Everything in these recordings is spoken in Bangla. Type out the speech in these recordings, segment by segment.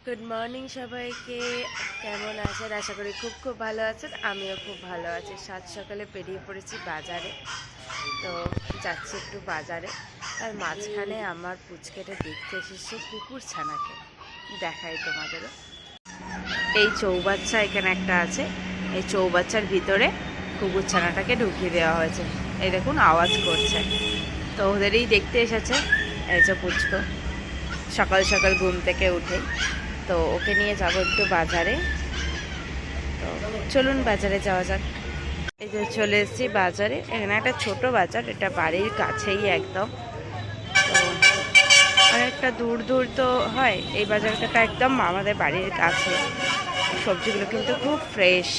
গুড মর্নিং সবাইকে। কেমন আছেন? আশা করি খুব খুব ভালো আছেন। আমিও খুব ভালো আছি। সাত সকালে বেরিয়ে পড়েছি বাজারে। তো যাচ্ছি একটু বাজারে। তার মাঝখানে আমার পুচকেটা দেখতে এসেছে কুকুর ছানাকে। দেখাই তোমাদেরও। এই চৌবাচ্চা এখানে একটা আছে। এই চৌবাচ্চার ভিতরে কুকুর ছানাটাকে ঢুকিয়ে দেওয়া হয়েছে। এই দেখুন আওয়াজ করছে। তো ওদেরই দেখতে এসেছে এই যে পুচকো। সকাল সকাল ঘুম থেকে উঠে তো ওকে নিয়ে যাবো একটু বাজারে। তো চলুন বাজারে যাওয়া যাক। এই যে চলে এসেছি বাজারে। এখানে একটা ছোট বাজার, এটা বাড়ির কাছেই একদম। তো অনেকটা দূর দূর তো হয়, এই বাজারটা একদম আমাদের বাড়ির কাছে। সবজিগুলো কিন্তু খুব ফ্রেশ।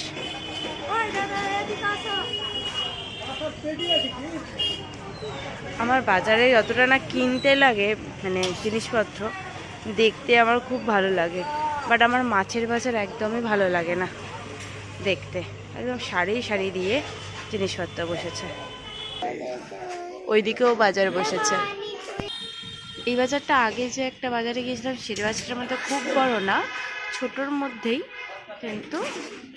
আমার বাজারে যতটা না কিনতে লাগে মানে জিনিসপত্র, দেখতে আমার খুব ভালো লাগে। বাট আমার মাছের বাজার একদমই ভালো লাগে না দেখতে। একদম সারি সারি দিয়ে জিনিসপত্র বসেছে। ওইদিকেও বাজার বসেছে। এই বাজারটা আগে যে একটা বাজারে গিয়েছিলাম সেই বাজারটার মধ্যে খুব বড় না, ছোটোর মধ্যেই কিন্তু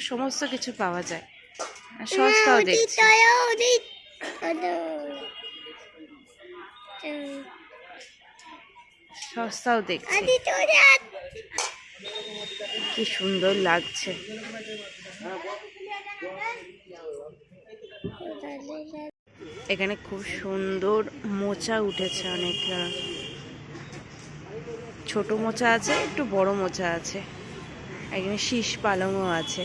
সমস্ত কিছু পাওয়া যায়। সস্তাও দেখছি। সস্তাও দেখছি। কি সুন্দর লাগছে। এখানে খুব সুন্দর মোচা উঠেছে, অনেক ছোট মোচা আছে, একটু বড় মোচা আছে। এখানে শীষ পালংও আছে।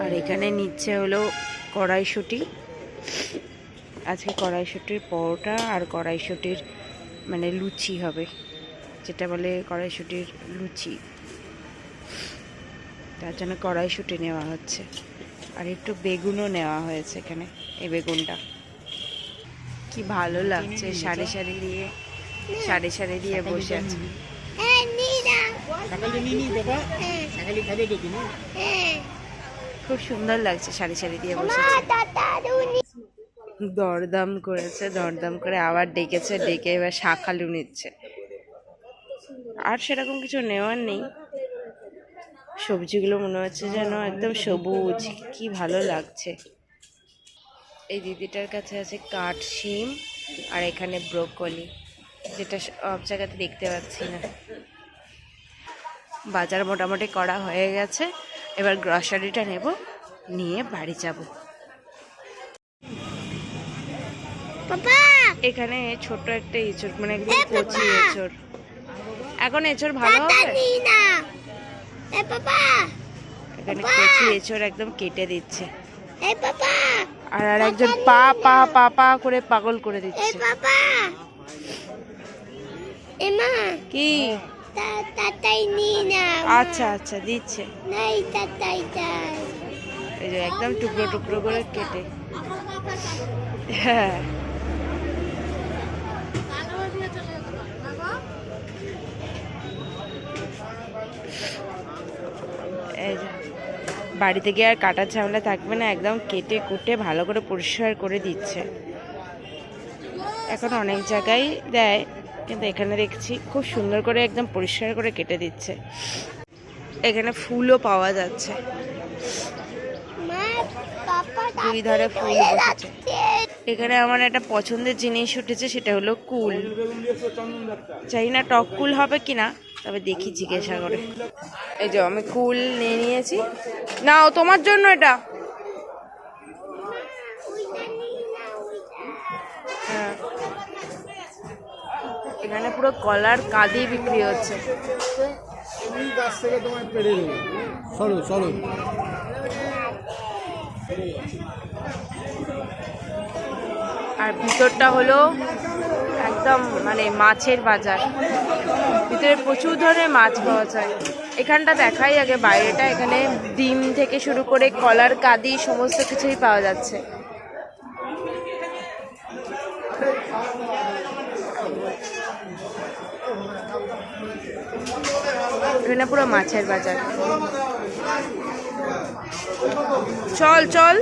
আর এখানে নিচে হলো কড়াইশুঁটি। আজকে কড়াইশুঁটির পরোটা আর কড়াইশুঁটির মানে লুচি হবে, যেটা বলে কড়াইশুঁটির লুচি। তার জন্য কড়াইশুঁটি নেওয়া হচ্ছে। আর একটু বেগুনও নেওয়া হয়েছে এখানে। এই বেগুনটা কি ভালো লাগছে, সারি সারি দিয়ে সারি সারি দিয়ে বসে আছে। খুব সুন্দর লাগছে, সারি সারি দিয়ে বসে আছে। দরদাম করেছে, দরদাম করে আবার ডেকেছে, ডেকে এবার শাঁখালু নিচ্ছে। আর সেরকম কিছু নেওয়ার নেই। সবজিগুলো মনে হচ্ছে যেন একদম সবুজ, কি ভালো লাগছে। এই দিদিটার কাছে আছে কাঠ শিম আর এখানে ব্রোকলি, যেটা সব জায়গাতে দেখতে পাচ্ছি না। বাজার মোটামুটি করা হয়ে গেছে। এবার গ্রসারিটা নেব, নিয়ে বাড়ি যাব। এখানে ছোট একটা এঁচড়, মানে একদম কচি এঁচড়। এখন এঁচড় ভালো হবে। এখানে কচি এঁচড় একদম কেটে দিচ্ছে। আর একজন পা পা পা পা করে পাগল করে দিচ্ছে। কি? আচ্ছা আচ্ছা দিচ্ছে। এই যে একদম টুকরো টুকরো করে কেটে। হ্যাঁ, এই যে বাড়িতে গিয়ে আর কাটার ঝামেলা থাকবে না, একদম কেটে কুটে ভালো করে পরিষ্কার করে দিচ্ছে। এখন অনেক জায়গায় দেয়, কিন্তু এখানে দেখছি খুব সুন্দর করে একদম পরিষ্কার করে কেটে দিচ্ছে। এখানে ফুলও পাওয়া যাচ্ছে, দুই ধারে ফুল বসেছে। এখানে আমার একটা পছন্দের জিনিস উঠেছে, সেটা হলো কুল। জানি না টক কুল হবে কিনা, তবে দেখি জিজ্ঞাসা করে। এই যে আমি কুল নিয়ে নিয়েছি। নাও তোমার জন্য এটা। হ্যাঁ, এখানে পুরো কলার কাঁদি বিক্রি হচ্ছে। আর ভিতরটা হলো একদম মানে মাছের বাজার। ভিতরে প্রচুর ধরনের মাছ পাওয়া যায়। এখানটা দেখাই আগে বাইরেটা। এখানে ডিম থেকে শুরু করে কলার কাঁদি সমস্ত কিছুই পাওয়া যাচ্ছে। এখানে পুরো মাছের বাজার। চল চল।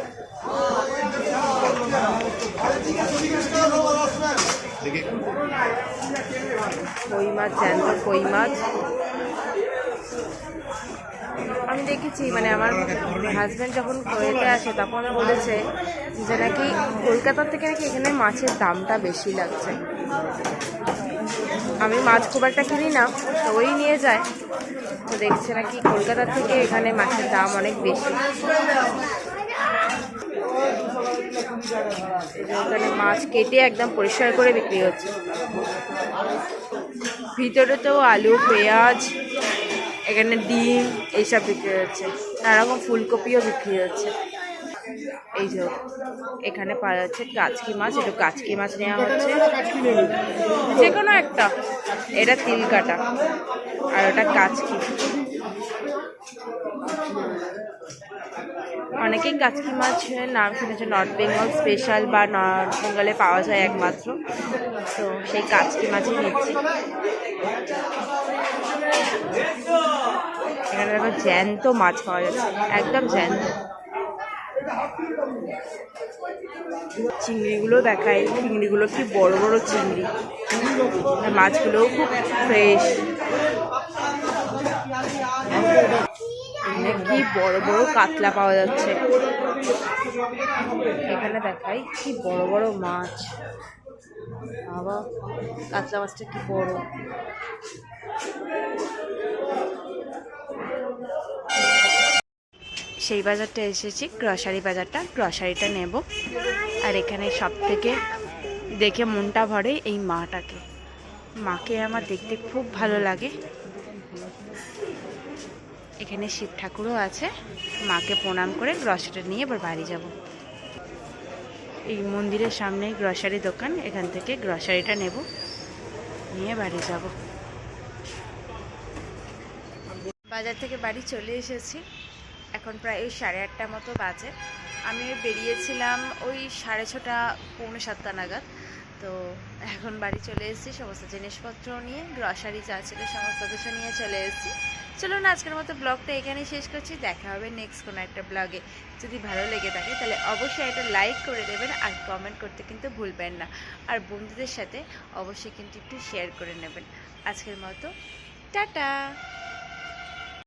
কই মাছ, জ্যান্ত কই মাছ। আমি দেখেছি মানে আমার হাজব্যান্ড যখন কোয়েতে আসে তখন বলেছে যে নাকি কলকাতার থেকে নাকি এখানে মাছের দামটা বেশি লাগছে। আমি মাছ খুব একটা কিনি না, তো ওই নিয়ে যায়, তো দেখছে নাকি কলকাতার থেকে এখানে মাছের দাম অনেক বেশি। এখানে মাছ কেটে একদম পরিষ্কার করে বিক্রি হচ্ছে। ভিতরে তো আলু, পেঁয়াজ, এখানে ডিম এইসব বিক্রি হচ্ছে, নানারকম ফুলকপিও বিক্রি হচ্ছে। এই যে এখানে পাওয়া যাচ্ছে কাচকি মাছ, একটু কাচকি মাছ নেওয়া হচ্ছে, যে কোনো একটা। এটা তিল কাটা আর ওটা কাচকি। অনেকেই কাচকি মাছের নাম শুনেছে, নর্থ বেঙ্গল স্পেশাল বা নর্থ বেঙ্গলে পাওয়া যায় একমাত্র, তো সেই কাচকি মাছই নিচ্ছি। এখানে দেখো জ্যান্ত মাছ পাওয়া যাচ্ছে, একদম জ্যান্ত। চিংড়িগুলো দেখায়, চিংড়িগুলো কি বড় বড় চিংড়ি, মাছগুলোও খুব ফ্রেশ। কি বড় বড় কাতলা পাওয়া যাচ্ছে এখানে, দেখাই কি বড় বড় মাছ। বাবা, কাতলা মাছটা কি বড়। সেই বাজারটা এসেছি, গ্রসারি বাজারটা, গ্রসারিটা নেব। আর এখানে সব থেকে দেখে মনটা ভরে এই মাটাকে, মাকে আমার দেখতে খুব ভালো লাগে। এখানে শিব ঠাকুরও আছে, মাকে প্রণাম করে গ্রসারিটা নিয়ে এবার বাড়ি যাব। এই মন্দিরের সামনে গ্রসারি দোকান, এখান থেকে গ্রসারিটা নেব, নিয়ে বাড়ি যাব। বাজার থেকে বাড়ি চলে এসেছি, এখন প্রায় ওই 8:30 মতো বাজে। আমি বেরিয়েছিলাম ওই 6:30 পৌনে 7টা নাগাদ। তো এখন বাড়ি চলে এসেছি, সমস্ত জিনিসপত্র নিয়ে, গ্রসারি যা ছিল সমস্ত কিছু নিয়ে চলে এসেছি। চলুন আজকের মতো ব্লগটা এখানেই শেষ করছি, দেখা হবে নেক্সট কোনো একটা ব্লগে। যদি ভালো লেগে থাকে তাহলে অবশ্যই একটা লাইক করে দেবেন, আর কমেন্ট করতে কিন্তু ভুলবেন না, আর বন্ধুদের সাথে অবশ্যই কিন্তু একটু শেয়ার করে নেবেন। আজকের মতো টাটা।